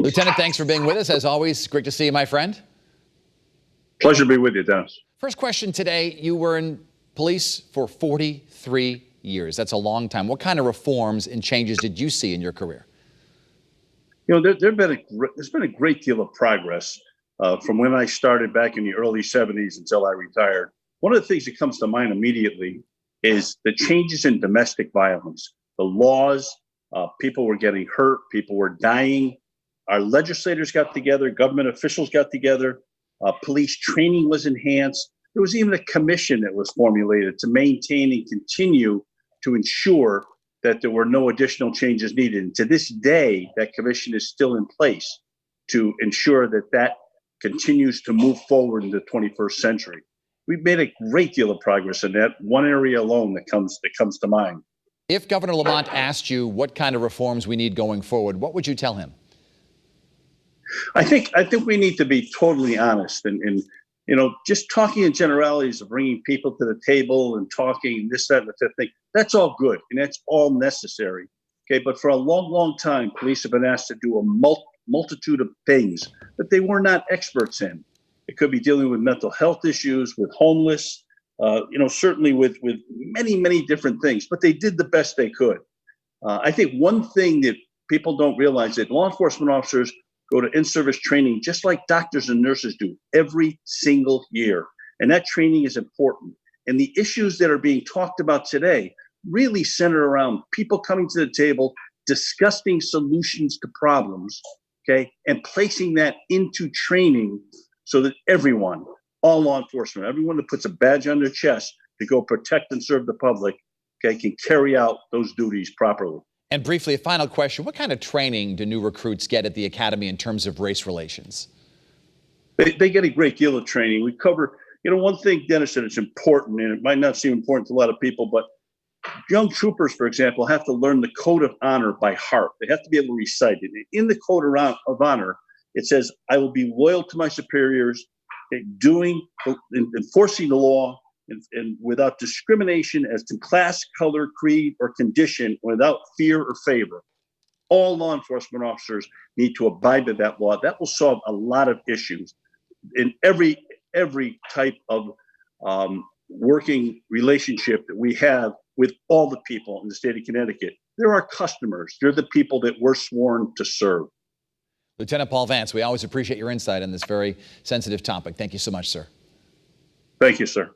Lieutenant, thanks for being with us. As always, great to see you, my friend. Pleasure to be with you, Dennis. First question today. You were in police for 43 years. That's a long time. What kind of reforms and changes did you see in your career? You know, there's been a great deal of progress from when I started back in the early 70s until I retired. One of the things that comes to mind immediately is the changes in domestic violence. The laws, people were getting hurt, people were dying. Our legislators got together, government officials got together, police training was enhanced. There was even a commission that was formulated to maintain and continue to ensure that there were no additional changes needed. And to this day, that commission is still in place to ensure that that continues to move forward in the 21st century. We've made a great deal of progress in that one area alone that comes to mind. If Governor Lamont asked you what kind of reforms we need going forward, what would you tell him? I think we need to be totally honest and you know, just talking in generalities of bringing people to the table and talking this, that, and the fifth thing, that's all good and that's all necessary. Okay, but for a long, long time, police have been asked to do a multitude of things that they were not experts in. It could be dealing with mental health issues, with homeless, you know, certainly with many, many different things, but they did the best they could. I think one thing that people don't realize that law enforcement officers go to in-service training just like doctors and nurses do every single year. And that training is important. And the issues that are being talked about today really center around people coming to the table, discussing solutions to problems, okay, and placing that into training so that everyone, all law enforcement, everyone that puts a badge on their chest to go protect and serve the public, okay, can carry out those duties properly. And briefly, a final question. What kind of training do new recruits get at the academy in terms of race relations? They get a great deal of training. We cover, you know, one thing, Dennis, that it's important, and it might not seem important to a lot of people, but young troopers, for example, have to learn the code of honor by heart. They have to be able to recite it. In the code of honor, it says, I will be loyal to my superiors, enforcing the law, and without discrimination as to class, color, creed, or condition, without fear or favor. All law enforcement officers need to abide by that law. That will solve a lot of issues in every type of working relationship that we have with all the people in the state of Connecticut. They're our customers. They're the people that we're sworn to serve. Lieutenant Paul Vance, we always appreciate your insight on this very sensitive topic. Thank you so much, sir. Thank you, sir.